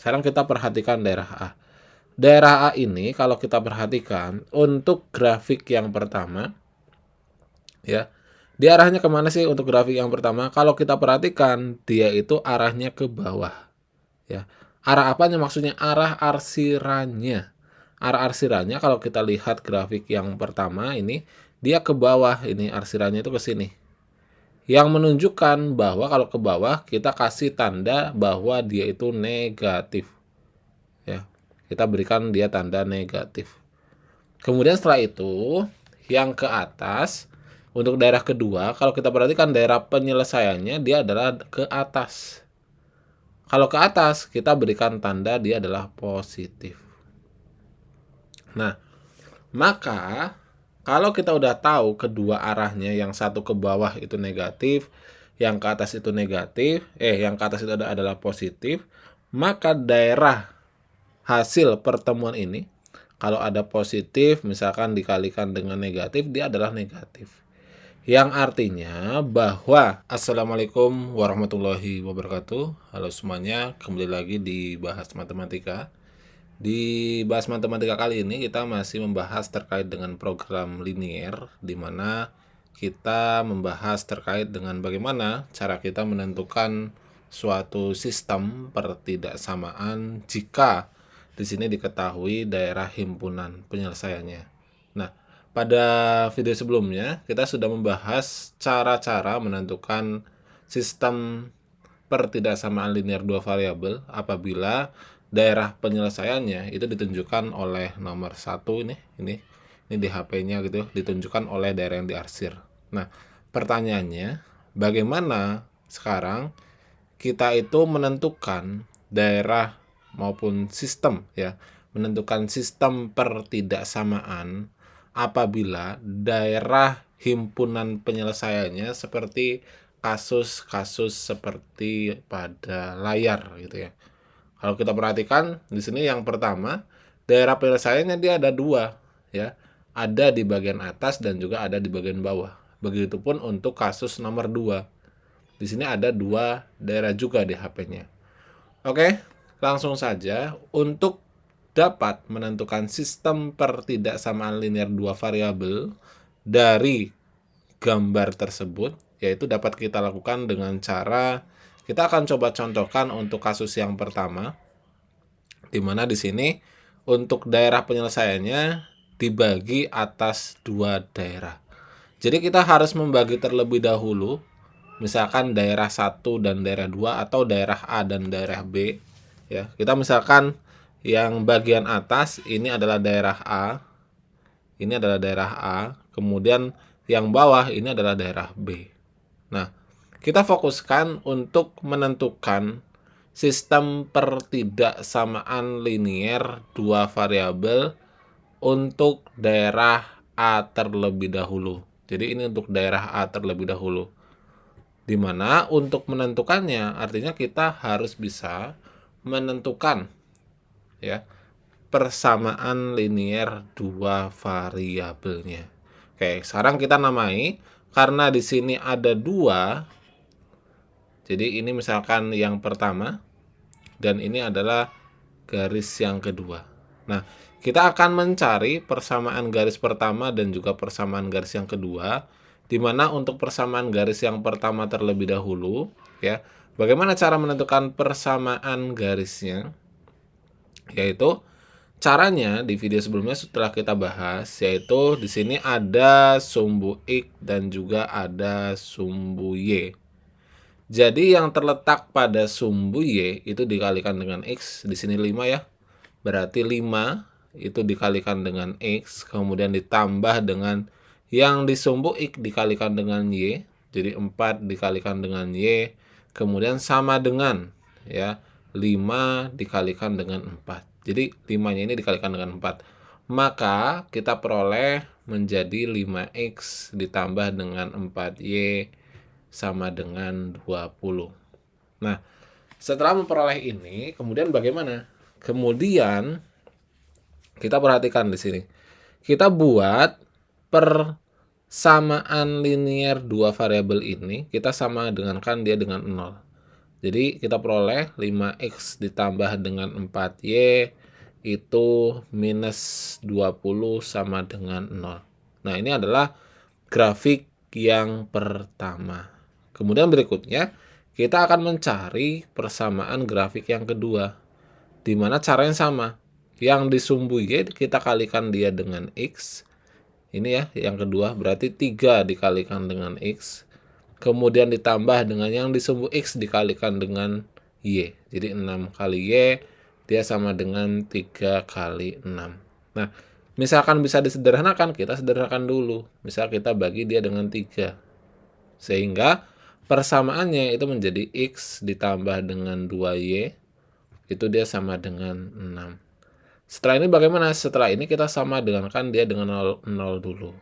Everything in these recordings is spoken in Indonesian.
Sekarang kita perhatikan daerah A. Daerah A ini kalau kita perhatikan untuk grafik yang pertama, ya, dia arahnya kemana sih untuk grafik yang pertama? Kalau kita perhatikan, dia itu arahnya ke bawah, ya. Arah apanya maksudnya? Arah arsirannya. Arah arsirannya kalau kita lihat grafik yang pertama ini, dia ke bawah, ini arsirannya itu ke sini. Yang menunjukkan bahwa kalau ke bawah kita kasih tanda bahwa dia itu negatif, ya. Kita berikan dia tanda negatif. Kemudian setelah itu, yang ke atas, untuk daerah kedua, kalau kita perhatikan daerah penyelesaiannya, dia adalah ke atas. Kalau ke atas, kita berikan tanda dia adalah positif. Nah, maka kalau kita udah tahu kedua arahnya, yang satu ke bawah itu negatif, yang ke atas itu negatif, yang ke atas itu adalah positif, maka daerah hasil pertemuan ini, kalau ada positif, misalkan dikalikan dengan negatif, dia adalah negatif. Yang artinya bahwa Assalamualaikum warahmatullahi wabarakatuh. Halo semuanya, kembali lagi di Bahas Matematika. Di Bahas Matematika kali ini kita masih membahas terkait dengan program linier, di mana kita membahas terkait dengan bagaimana cara kita menentukan suatu sistem pertidaksamaan jika di sini diketahui daerah himpunan penyelesaiannya. Nah, pada video sebelumnya kita sudah membahas cara-cara menentukan sistem pertidaksamaan linier dua variabel apabila daerah penyelesaiannya itu ditunjukkan oleh nomor 1 ini di HP-nya gitu, ditunjukkan oleh daerah yang diarsir. Nah, pertanyaannya, bagaimana sekarang kita itu menentukan daerah maupun sistem, ya, menentukan sistem pertidaksamaan apabila daerah himpunan penyelesaiannya seperti kasus-kasus seperti pada layar gitu ya. Kalau kita perhatikan di sini yang pertama, daerah penyelesaiannya dia ada dua, ya. Ada di bagian atas dan juga ada di bagian bawah. Begitupun untuk kasus nomor 2. Di sini ada dua daerah juga di HP-nya. Oke, langsung saja untuk dapat menentukan sistem pertidaksamaan linier dua variabel dari gambar tersebut, yaitu dapat kita lakukan dengan cara kita akan coba contohkan untuk kasus yang pertama, di mana di sini untuk daerah penyelesaiannya dibagi atas dua daerah. Jadi kita harus membagi terlebih dahulu, misalkan daerah 1 dan daerah 2 atau daerah A dan daerah B, ya. Kita misalkan yang bagian atas ini adalah daerah A, ini adalah daerah A, kemudian yang bawah ini adalah daerah B. Nah, kita fokuskan untuk menentukan sistem pertidaksamaan linier dua variabel untuk daerah A terlebih dahulu. Jadi ini untuk daerah A terlebih dahulu. Di mana untuk menentukannya artinya kita harus bisa menentukan, ya, persamaan linier dua variabelnya. Oke, sekarang kita namai karena di sini ada dua. Jadi ini misalkan yang pertama dan ini adalah garis yang kedua. Nah, kita akan mencari persamaan garis pertama dan juga persamaan garis yang kedua, di mana untuk persamaan garis yang pertama terlebih dahulu, ya. Bagaimana cara menentukan persamaan garisnya? Yaitu caranya di video sebelumnya setelah kita bahas, yaitu di sini ada sumbu X dan juga ada sumbu Y. Jadi yang terletak pada sumbu Y itu dikalikan dengan X, di sini 5 ya. Berarti 5 itu dikalikan dengan X, kemudian ditambah dengan yang di sumbu X dikalikan dengan Y, jadi 4 dikalikan dengan Y, kemudian sama dengan, ya, 5 dikalikan dengan 4. Jadi 5-nya ini dikalikan dengan 4. Maka kita peroleh menjadi 5X ditambah dengan 4Y sama dengan 20. Nah, setelah memperoleh ini, kemudian bagaimana? Kemudian kita perhatikan di sini. Kita buat persamaan linier dua variabel ini, kita sama dengankan dia dengan 0. Jadi kita peroleh 5x ditambah dengan 4y itu minus 20 sama dengan 0. Nah, ini adalah grafik yang pertama. Kemudian berikutnya, kita akan mencari persamaan grafik yang kedua, di mana caranya sama. Yang disumbu y kita kalikan dia dengan x. Ini ya, yang kedua berarti 3 dikalikan dengan x. Kemudian ditambah dengan yang disumbu x dikalikan dengan y. Jadi 6 kali y dia sama dengan 3 kali 6. Nah, misalkan bisa disederhanakan, kita sederhanakan dulu. Misal kita bagi dia dengan 3. Sehingga persamaannya itu menjadi x ditambah dengan 2y, itu dia sama dengan 6. Setelah ini bagaimana? Setelah ini kita sama dengankan dia dengan 0 dulu.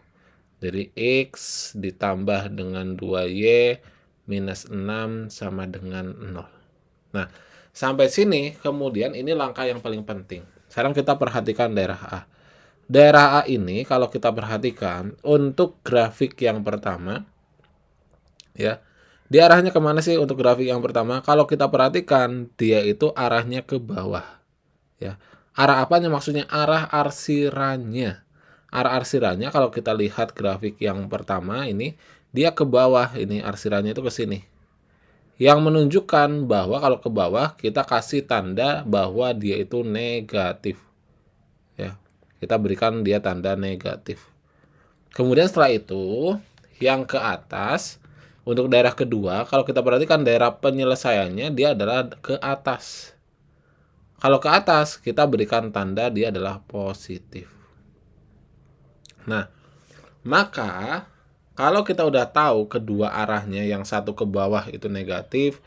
Jadi x ditambah dengan 2y minus 6 sama dengan 0. Nah, sampai sini kemudian ini langkah yang paling penting. Sekarang kita perhatikan daerah A. Daerah A ini kalau kita perhatikan untuk grafik yang pertama, ya, dia arahnya kemana sih untuk grafik yang pertama? Kalau kita perhatikan, dia itu arahnya ke bawah. Ya. Arah apanya maksudnya? Arah arsirannya. Arah arsirannya kalau kita lihat grafik yang pertama ini, dia ke bawah, ini arsirannya itu ke sini. Yang menunjukkan bahwa kalau ke bawah kita kasih tanda bahwa dia itu negatif. Ya. Kita berikan dia tanda negatif. Kemudian setelah itu, yang ke atas untuk daerah kedua, kalau kita perhatikan daerah penyelesaiannya dia adalah ke atas. Kalau ke atas, kita berikan tanda dia adalah positif. Nah, maka kalau kita udah tahu kedua arahnya, yang satu ke bawah itu negatif,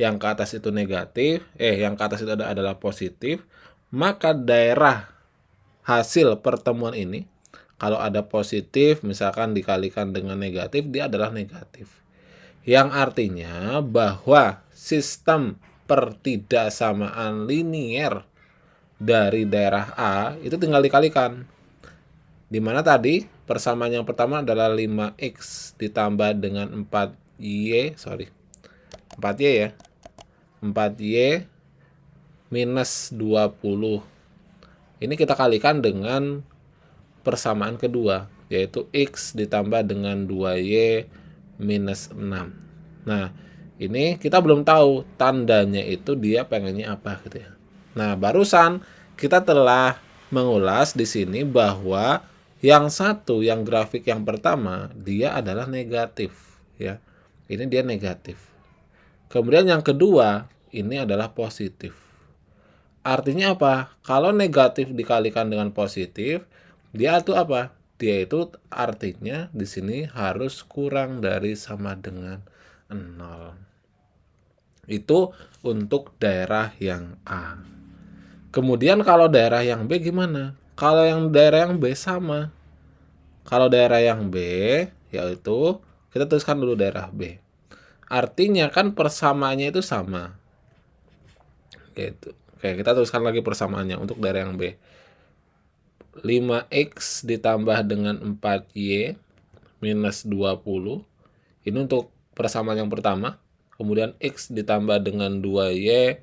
yang ke atas itu negatif, yang ke atas itu adalah positif, maka daerah hasil pertemuan ini, kalau ada positif, misalkan dikalikan dengan negatif, dia adalah negatif. Yang artinya bahwa sistem pertidaksamaan linier dari daerah A itu tinggal dikalikan. Di mana tadi persamaan yang pertama adalah 5x ditambah dengan 4y ya. 4y minus 20. Ini kita kalikan dengan persamaan kedua, yaitu x ditambah dengan 2y minus 6. Nah, ini kita belum tahu tandanya itu dia pengennya apa gitu ya. Nah, barusan kita telah mengulas di sini bahwa yang satu, yang grafik yang pertama, dia adalah negatif ya. Ini dia negatif. Kemudian yang kedua, ini adalah positif. Artinya apa? Kalau negatif dikalikan dengan positif, dia itu apa? Dia itu artinya di sini harus kurang dari sama dengan 0. Itu untuk daerah yang A. Kemudian kalau daerah yang B gimana? Kalau yang daerah yang B sama. Kalau daerah yang B, yaitu kita tuliskan dulu daerah B. Artinya kan persamaannya itu sama. Gitu. Oke, kita tuliskan lagi persamaannya untuk daerah yang B. 5x ditambah dengan 4y minus 20. Ini untuk persamaan yang pertama. Kemudian x ditambah dengan 2y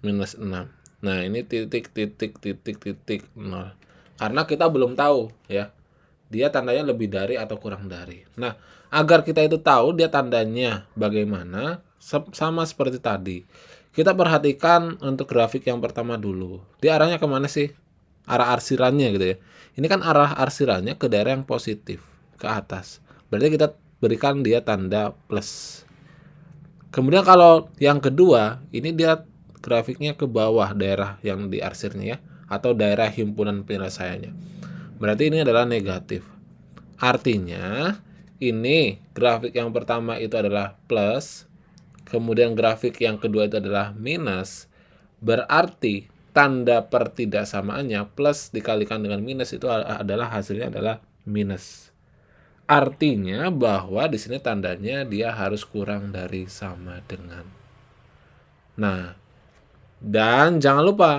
minus 6. Nah, ini titik 0. Karena kita belum tahu ya. Dia tandanya lebih dari atau kurang dari. Nah, agar kita itu tahu dia tandanya bagaimana, sama seperti tadi. Kita perhatikan untuk grafik yang pertama dulu. Dia arahnya kemana sih? Arah arsirannya gitu ya. Ini kan arah arsirannya ke daerah yang positif, ke atas. Berarti kita berikan dia tanda plus. Kemudian kalau yang kedua, ini dia grafiknya ke bawah daerah yang diarsirnya ya, atau daerah himpunan penyelesaiannya. Berarti ini adalah negatif. Artinya, ini grafik yang pertama itu adalah plus, kemudian grafik yang kedua itu adalah minus. Berarti tanda pertidaksamaannya plus dikalikan dengan minus itu adalah hasilnya adalah minus. Artinya bahwa di sini tandanya dia harus kurang dari sama dengan. Nah, dan jangan lupa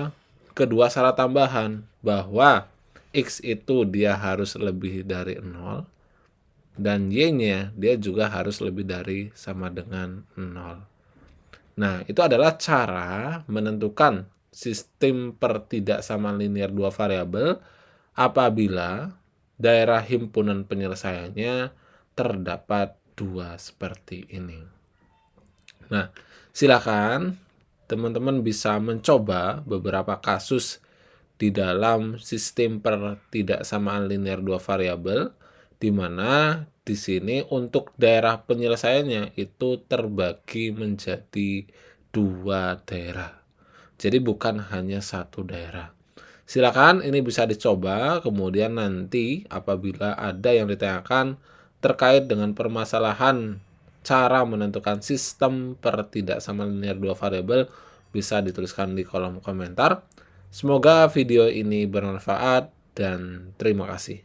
kedua syarat tambahan bahwa x itu dia harus lebih dari 0 dan y-nya dia juga harus lebih dari sama dengan 0. Nah, itu adalah cara menentukan sistem pertidaksamaan linear dua variabel apabila daerah himpunan penyelesaiannya terdapat dua seperti ini. Nah, silakan teman-teman bisa mencoba beberapa kasus di dalam sistem pertidaksamaan linear dua variabel, di mana di sini untuk daerah penyelesaiannya itu terbagi menjadi dua daerah. Jadi bukan hanya satu daerah. Silakan ini bisa dicoba, kemudian nanti apabila ada yang ditanyakan terkait dengan permasalahan cara menentukan sistem pertidaksamaan linear dua variabel, bisa dituliskan di kolom komentar. Semoga video ini bermanfaat dan terima kasih.